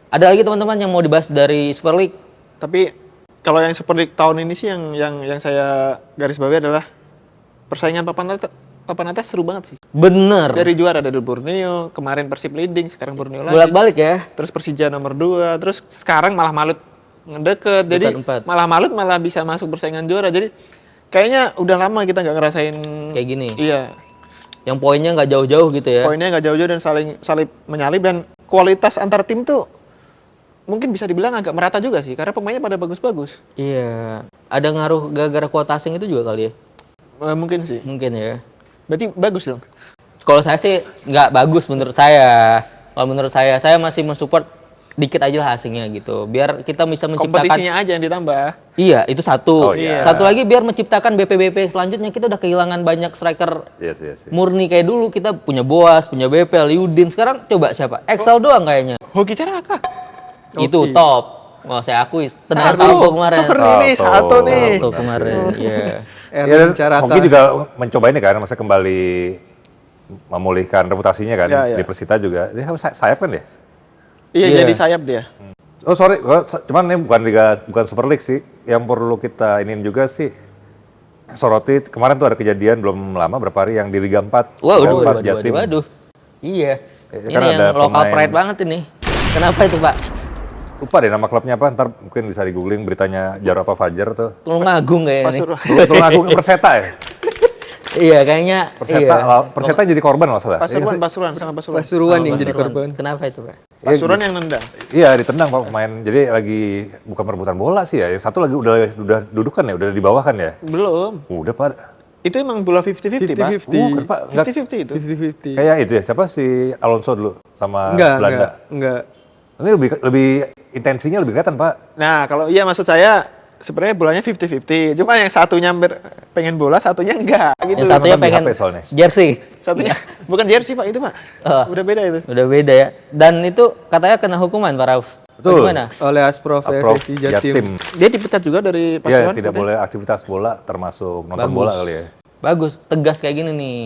Speaker 2: Ada lagi teman-teman yang mau dibahas dari Super League?
Speaker 1: Tapi kalau yang Super League tahun ini sih yang saya garis bawahi adalah persaingan papan atas seru banget sih.
Speaker 2: Bener.
Speaker 1: Dari juara ada Borneo, kemarin Persib leading, sekarang Borneo lagi.
Speaker 2: Bolak-balik ya.
Speaker 1: Terus Persija nomor 2, terus sekarang malah Malut ngedeket. Jadi
Speaker 2: Dekat 4.
Speaker 1: malah Malut malah bisa masuk persaingan juara. Jadi kayaknya udah lama kita nggak ngerasain
Speaker 2: Kayak gini.
Speaker 1: Iya.
Speaker 2: Yang poinnya nggak jauh-jauh gitu ya.
Speaker 1: Poinnya nggak jauh-jauh dan saling menyalip, dan kualitas antar tim tuh mungkin bisa dibilang agak merata juga sih karena pemainnya pada bagus-bagus.
Speaker 2: Iya. Ada ngaruh gara-gara kuota asing itu juga kali ya?
Speaker 1: Mungkin sih.
Speaker 2: Mungkin ya.
Speaker 1: Berarti bagus dong.
Speaker 2: Kalau saya sih nggak bagus menurut saya. Kalau menurut saya masih mensupport dikit aja lah asingnya gitu. Biar kita bisa menciptakan.
Speaker 1: Kompetisinya aja yang ditambah.
Speaker 2: Iya, itu satu.
Speaker 3: Oh, iya.
Speaker 2: Satu lagi biar menciptakan BP selanjutnya, kita udah kehilangan banyak striker
Speaker 3: Yes.
Speaker 2: murni kayak dulu. Kita punya Boas, punya BP, Liudin. Sekarang coba siapa? Excel doang kayaknya.
Speaker 1: Hoki Caraka.
Speaker 2: Itu top. Wah, saya akui. Tenang
Speaker 1: Satu.
Speaker 2: Salto kemarin.
Speaker 1: Seperti ini satu nih.
Speaker 2: Salto kemarin. Iya.
Speaker 3: Ya,
Speaker 4: Erwin
Speaker 3: dan
Speaker 4: Caraka.
Speaker 3: Hoki juga mencoba ini kan, masa kembali memulihkan reputasinya kan
Speaker 1: Ya, ya.
Speaker 3: di Persita juga. Dia sayap kan ya?
Speaker 1: Iya,
Speaker 2: Iya.
Speaker 1: jadi sayap dia.
Speaker 3: Oh sorry, cuman ini bukan Super League sih. Yang perlu kita iniin juga sih, soroti kemarin tuh ada kejadian belum lama berapa hari yang di Liga 4. Liga 4 Jatim.
Speaker 2: Waduh. Iya. Ini
Speaker 3: kan
Speaker 2: yang
Speaker 3: ada
Speaker 2: lokal
Speaker 3: pemain-
Speaker 2: pride banget ini. Kenapa itu, Pak?
Speaker 3: Lupa deh nama klubnya apa, ntar mungkin bisa di googling beritanya Jaro apa Fajar tuh.
Speaker 2: Tulungagung kayaknya nih.
Speaker 1: Pasuruan.
Speaker 3: Tulungagung Perseta ya?
Speaker 2: Iya, kayaknya.
Speaker 3: Perseta jadi korban loh salah.
Speaker 1: Pasuruan sama Pasuruan.
Speaker 4: Pasuruan yang
Speaker 2: Oh,
Speaker 4: jadi
Speaker 2: Pasuruan.
Speaker 4: korban.
Speaker 2: Kenapa itu, Pak?
Speaker 1: Pasuruan yang nendang.
Speaker 3: Iya ditendang Pak pemain. Jadi lagi bukan perebutan bola sih ya. Yang satu lagi udah dudukan ya, udah di bawah kan ya.
Speaker 1: Belum.
Speaker 3: Udah Pak.
Speaker 1: Itu emang bola 50-50, Pak.
Speaker 4: 50-50.
Speaker 3: Bukan Pak. Nggak,
Speaker 1: 50-50 itu.
Speaker 4: 50-50.
Speaker 3: kayak itu ya. Siapa si Alonso dulu sama
Speaker 4: Enggak,
Speaker 3: Belanda.
Speaker 4: enggak.
Speaker 3: Ini lebih intensinya lebih kelihatan Pak.
Speaker 1: Nah, kalau iya maksud saya sebenarnya bolanya 50-50. Cuma yang satunya pengen bola, satunya enggak gitu.
Speaker 2: Yang satunya
Speaker 3: nonton di
Speaker 2: pengen
Speaker 3: HP soalnya.
Speaker 2: jersey.
Speaker 1: Satunya bukan jersey, Pak, itu, Pak.
Speaker 2: Oh.
Speaker 1: Udah beda itu.
Speaker 2: Udah beda ya. Dan itu katanya kena hukuman, Pak Rauf.
Speaker 3: Betul.
Speaker 2: Bagaimana?
Speaker 4: Oleh Asprof
Speaker 3: Prof
Speaker 4: PSSI Jatim.
Speaker 1: Dia dipecat juga dari
Speaker 3: Iya,
Speaker 1: Pasuruan.
Speaker 3: tidak
Speaker 1: udah.
Speaker 3: boleh aktivitas bola termasuk nonton
Speaker 2: Bagus.
Speaker 3: bola kali ya.
Speaker 2: Bagus, tegas kayak gini nih.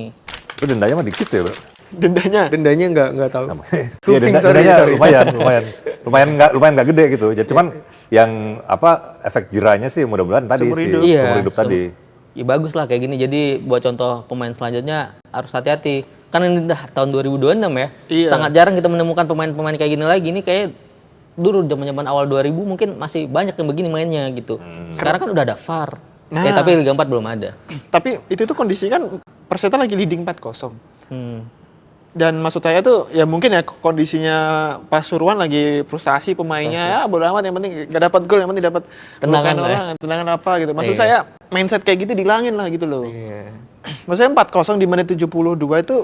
Speaker 3: Itu dendanya mah dikit ya, Bro.
Speaker 1: Dendanya.
Speaker 4: Dendanya enggak tahu.
Speaker 3: Iya, dendanya lumayan nggak gede gitu. Jadi cuman yang apa efek jerahnya sih mudah-mudahan tadi
Speaker 1: Seumur
Speaker 3: sih
Speaker 1: hidup.
Speaker 2: Iya,
Speaker 3: seumur hidup tadi.
Speaker 2: Ya bagus lah kayak gini. Jadi buat contoh pemain selanjutnya harus hati-hati. Kan ini udah tahun 2026 ya.
Speaker 1: Iya.
Speaker 2: Sangat jarang kita menemukan pemain-pemain kayak gini lagi. Ini kayak dulu zaman awal 2000 mungkin masih banyak yang begini mainnya gitu. Sekarang kan udah ada VAR.
Speaker 1: Nah.
Speaker 2: Tapi Liga 4 belum ada.
Speaker 1: Tapi itu tuh kondisi kan Perseta lagi leading 4-0.
Speaker 2: Hmm.
Speaker 1: Dan maksud saya tuh ya mungkin ya kondisinya Pasuruan lagi frustasi pemainnya, ya bodo amat, yang penting gak dapat gol, yang penting dapat
Speaker 2: Tendangan
Speaker 1: bukan
Speaker 2: lah ya.
Speaker 1: orang, tendangan apa gitu. Maksud
Speaker 2: Iya.
Speaker 1: saya mindset kayak gitu dihilangin lah gitu loh.
Speaker 2: Iya.
Speaker 1: Maksudnya 4-0 di menit 72 itu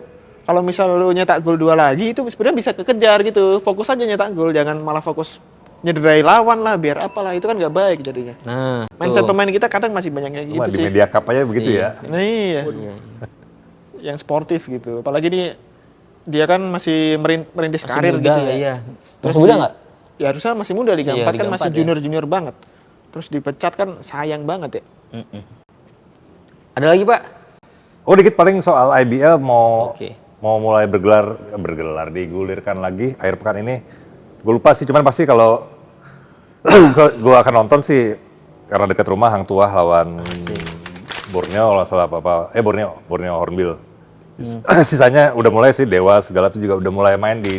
Speaker 1: kalau misal lu nyetak gol 2 lagi itu sebenarnya bisa kekejar gitu. Fokus aja nyetak gol, jangan malah fokus nyederai lawan lah, biar apalah, itu kan gak baik jadinya.
Speaker 2: Nah,
Speaker 1: Mindset
Speaker 2: tuh.
Speaker 1: pemain kita kadang masih banyak kayak
Speaker 3: Cuma
Speaker 1: gitu
Speaker 3: di
Speaker 1: sih.
Speaker 3: media cup aja begitu ya.
Speaker 1: Nah, iya. Yang sportif gitu. Apalagi dia kan masih merintis
Speaker 2: Masih
Speaker 1: karir
Speaker 2: muda,
Speaker 1: gitu ya.
Speaker 2: Iya.
Speaker 1: Terus
Speaker 2: Masih muda
Speaker 1: di-
Speaker 2: nggak?
Speaker 1: Ya harusnya masih muda, Liga
Speaker 2: Iya,
Speaker 1: 4 kan
Speaker 2: Liga
Speaker 1: masih
Speaker 2: 4 ya.
Speaker 1: junior-junior banget. Terus dipecat kan sayang banget ya.
Speaker 2: Mm-mm. Ada lagi Pak?
Speaker 3: Oh dikit paling soal IBL mau
Speaker 2: Oke.
Speaker 3: mulai bergelar digulirkan lagi akhir pekan ini. Gue lupa sih, cuman pasti kalau gue akan nonton sih karena dekat rumah Hang Tuah lawan Borneo kalau salah apa Borneo Hornbill. Sisanya udah mulai sih, Dewa segala tuh juga udah mulai main di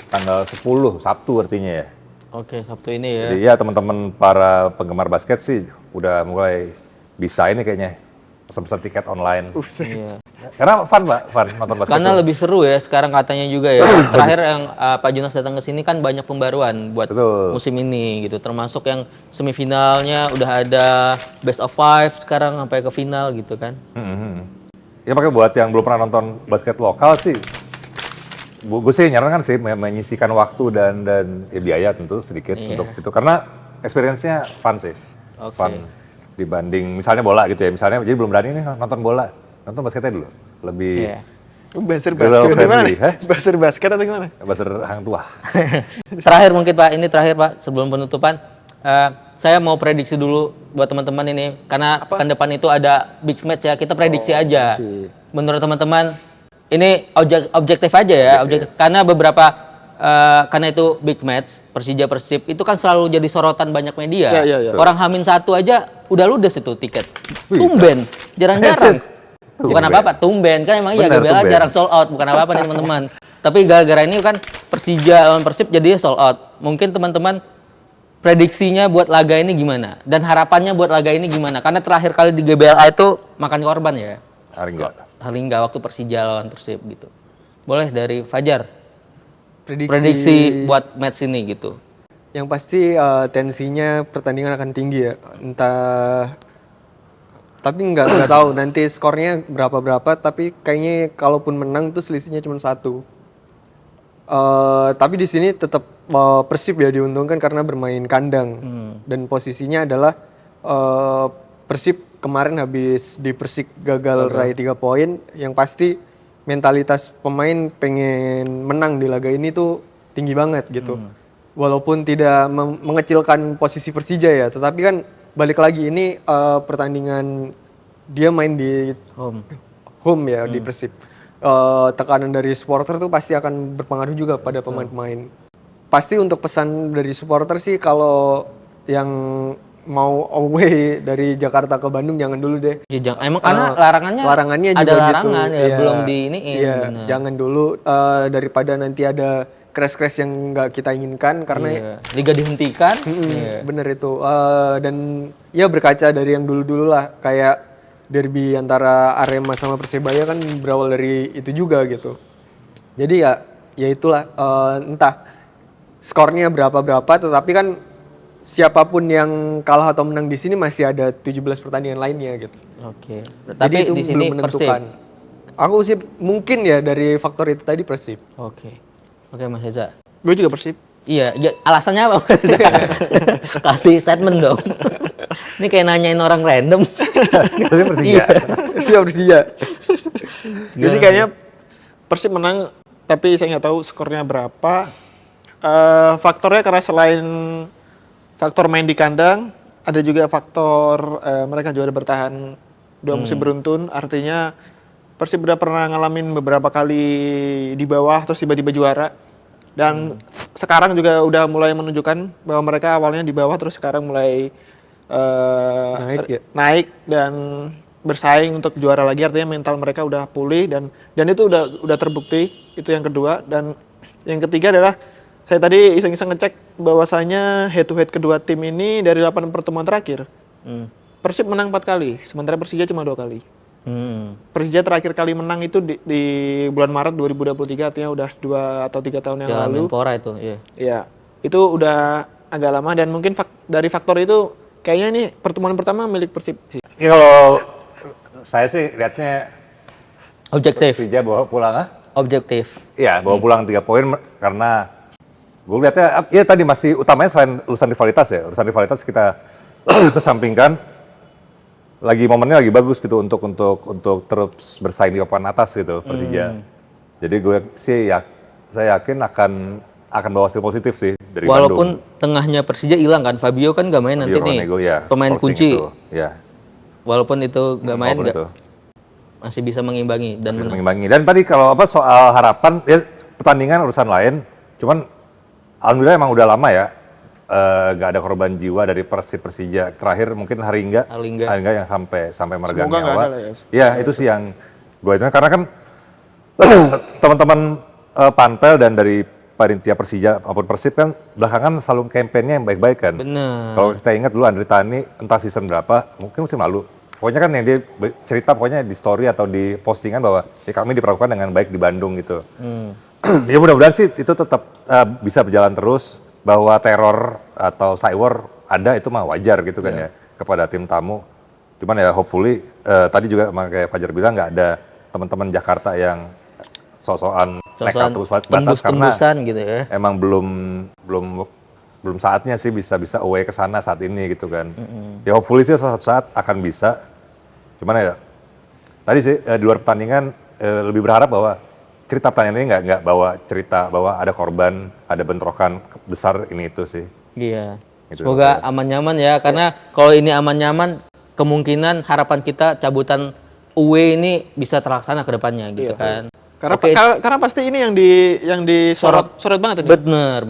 Speaker 3: tanggal 10 Sabtu artinya ya.
Speaker 2: Oke, Sabtu ini ya.
Speaker 3: Jadi ya teman-teman para penggemar basket sih udah mulai bisa ini kayaknya pesan tiket online.
Speaker 2: Iya.
Speaker 3: Karena fun nonton basket.
Speaker 2: Karena
Speaker 3: tuh.
Speaker 2: lebih seru ya sekarang katanya juga ya. Terakhir yang Pak Jonas datang ke sini kan banyak pembaruan buat
Speaker 3: Betul.
Speaker 2: musim ini gitu. Termasuk yang semifinalnya udah ada best of 5 sekarang sampai ke final gitu kan.
Speaker 3: Ya makanya buat yang belum pernah nonton basket lokal sih, gue sih nyarankan sih menyisikan waktu dan ya biaya tentu sedikit untuk itu karena experience-nya fun sih, fun dibanding misalnya bola gitu ya, misalnya jadi belum berani nih nonton bola, nonton basketnya dulu, lebih
Speaker 1: Buzzer
Speaker 3: Girl
Speaker 1: basket gimana
Speaker 3: friendly,
Speaker 1: nih?
Speaker 3: hah?
Speaker 1: Buzzer basket atau gimana?
Speaker 3: buzzer hang tua.
Speaker 2: Terakhir mungkin Pak, ini terakhir Pak sebelum penutupan. Saya mau prediksi dulu buat teman-teman ini karena pekan depan itu ada big match ya. Kita prediksi aja. Menurut teman-teman ini objektif aja ya, objektif. Karena beberapa karena itu big match Persija Persib itu kan selalu jadi sorotan banyak media.
Speaker 1: Iya.
Speaker 2: Orang Hamin 1 aja udah ludes itu tiket. Tumben, jarang-jarang. Bukan apa-apa, tumben kan emang iya
Speaker 3: Bener,
Speaker 2: GBLA
Speaker 3: tumben.
Speaker 2: jarang sold out, bukan apa-apa nih teman-teman. Tapi gara-gara ini kan Persija lawan Persib jadinya sold out. Mungkin teman-teman prediksinya buat laga ini gimana? Dan harapannya buat laga ini gimana? Karena terakhir kali di GBLA itu makan korban ya. Haringga waktu Persija lawan Persib gitu. Boleh dari Fajar. Prediksi buat match ini gitu.
Speaker 4: Yang pasti tensinya pertandingan akan tinggi ya. Entah, tapi nggak tahu nanti skornya berapa, tapi kayaknya kalaupun menang tuh selisihnya cuma 1. Tapi di sini tetap Persib ya diuntungkan karena bermain kandang dan posisinya adalah Persib kemarin habis di Persik gagal raih 3 poin. Yang pasti mentalitas pemain pengen menang di laga ini tuh tinggi banget gitu. Walaupun tidak mengecilkan posisi Persija ya, tetapi kan balik lagi ini pertandingan dia main di home ya di Persib. Tekanan dari supporter tuh pasti akan berpengaruh juga pada pemain-pemain. Pasti untuk pesan dari supporter sih kalau yang mau away dari Jakarta ke Bandung jangan dulu deh.
Speaker 2: Ya, emang karena larangannya
Speaker 4: juga
Speaker 2: ada larangan
Speaker 4: gitu.
Speaker 2: ya,
Speaker 4: Iya.
Speaker 2: belum diiniin.
Speaker 4: Iya,
Speaker 2: benar.
Speaker 4: jangan dulu daripada nanti ada crash-crash yang nggak kita inginkan karena
Speaker 2: Iya. Liga dihentikan.
Speaker 4: bener itu. Dan ya berkaca dari yang dulu-dulu lah kayak derby antara Arema sama Persebaya kan berawal dari itu juga gitu. Jadi ya itulah entah skornya berapa tetapi kan siapapun yang kalah atau menang di sini masih ada 17 pertandingan lainnya gitu.
Speaker 2: Oke.
Speaker 4: Jadi
Speaker 2: Tapi
Speaker 4: itu
Speaker 2: di sini
Speaker 4: belum menentukan. Aku sih mungkin ya dari faktor itu tadi Persib.
Speaker 2: Oke. Oke Mas Reza.
Speaker 1: Gue juga Persib.
Speaker 2: Iya, alasannya apa? Kasih statement dong. Ini kayak nanyain orang random.
Speaker 3: Tapi Persija.
Speaker 4: Persija.
Speaker 1: Jadi kayaknya Persib menang, tapi saya nggak tahu skornya berapa. Faktornya karena selain faktor main di kandang, ada juga faktor mereka juara bertahan 2 musim beruntun. Artinya Persib udah pernah ngalamin beberapa kali di bawah terus tiba-tiba juara. Dan sekarang juga udah mulai menunjukkan bahwa mereka awalnya di bawah terus sekarang mulai naik dan bersaing untuk juara lagi. Artinya mental mereka udah pulih dan itu udah terbukti. Itu yang kedua. Dan yang ketiga adalah saya tadi iseng-iseng ngecek bahwasanya head to head kedua tim ini dari 8 pertemuan terakhir Persib menang 4 kali, sementara Persija cuma 2 kali. Persija terakhir kali menang itu di bulan Maret 2023, artinya udah 2 atau 3 tahun yang lalu.
Speaker 2: Menpora itu, iya.
Speaker 1: Iya, itu udah agak lama dan mungkin dari faktor itu kayaknya ini pertemuan pertama milik Persib sih.
Speaker 3: Ya kalau saya sih lihatnya
Speaker 2: Objektif.
Speaker 3: Persija bawa pulang
Speaker 2: Objektif.
Speaker 3: Iya, bawa pulang 3 poin karena gue lihatnya, ya tadi masih utamanya selain urusan rivalitas ya, urusan rivalitas kita kesampingkan, lagi momennya lagi bagus gitu untuk terus bersaing di papan atas gitu Persija. Jadi gue sih saya yakin akan bawa hasil positif sih dari
Speaker 2: Walaupun
Speaker 3: Bandung.
Speaker 2: tengahnya Persija hilang kan, Fabio kan nggak main nanti nih,
Speaker 3: Ronego, ya,
Speaker 2: pemain
Speaker 3: Sporting
Speaker 2: kunci.
Speaker 3: itu, ya.
Speaker 2: Walaupun itu nggak main,
Speaker 3: Walaupun itu.
Speaker 2: masih bisa mengimbangi dan
Speaker 3: Bisa
Speaker 2: menang.
Speaker 3: mengimbangi. Dan tadi kalau soal harapan, ya pertandingan urusan lain, cuman alhamdulillah emang udah lama ya nggak ada korban jiwa dari Persija. Terakhir mungkin Haringga yang sampai meregang
Speaker 1: Semoga nggak
Speaker 3: nyawa.
Speaker 1: ada lah ya.
Speaker 3: Ya itu sih yang gue itu karena kan teman-teman Panpel dan dari panitia Persija maupun Persib kan belakangan selalu kampanye yang baik-baik kan.
Speaker 2: Bener.
Speaker 3: Kalau kita ingat dulu Andri Tani entah season berapa, mungkin musim lalu pokoknya kan yang dia cerita pokoknya di story atau di postingan bahwa ya kami diperlakukan dengan baik di Bandung gitu. Ya mudah-mudahan sih itu tetap bisa berjalan terus, bahwa teror atau cywar ada itu mah wajar gitu kan ya kepada tim tamu. Cuman ya hopefully tadi juga kayak Fajar bilang nggak ada teman-teman Jakarta yang sosokan nekat terus batas karena
Speaker 2: gitu ya.
Speaker 3: emang belum saatnya sih bisa away ke sana saat ini gitu kan. Ya hopefully sih suatu saat akan bisa. Cuman ya tadi sih di luar pertandingan lebih berharap bahwa cerita pertandingan ini nggak bawa cerita bahwa ada korban, ada bentrokan besar ini itu sih.
Speaker 2: Iya.
Speaker 3: Gitu,
Speaker 2: Semoga aman nyaman ya, karena kalau ini aman nyaman, kemungkinan harapan kita cabutan away ini bisa terlaksana ke depannya gitu kan.
Speaker 1: Karena pasti ini yang disorot banget ini.
Speaker 2: Bener.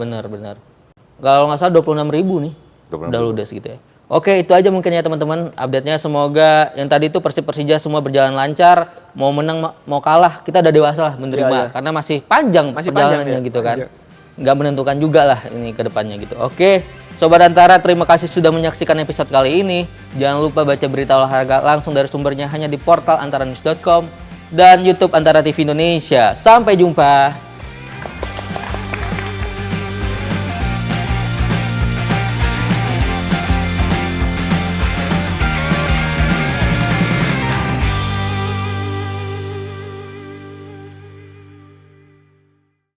Speaker 2: Kalau nggak salah 26.000 nih,
Speaker 3: 26.000.
Speaker 2: udah ludes gitu ya. Oke, itu aja mungkin ya teman-teman update-nya. Semoga yang tadi itu Persija semua berjalan lancar. Mau menang, mau kalah, kita udah dewasa lah menerima. Karena masih panjang perjalanannya gitu kan. Nggak menentukan juga lah ini ke depannya gitu. Oke, Sobat Antara, terima kasih sudah menyaksikan episode kali ini. Jangan lupa baca berita olahraga langsung dari sumbernya hanya di portal antaranews.com dan YouTube Antara TV Indonesia. Sampai jumpa.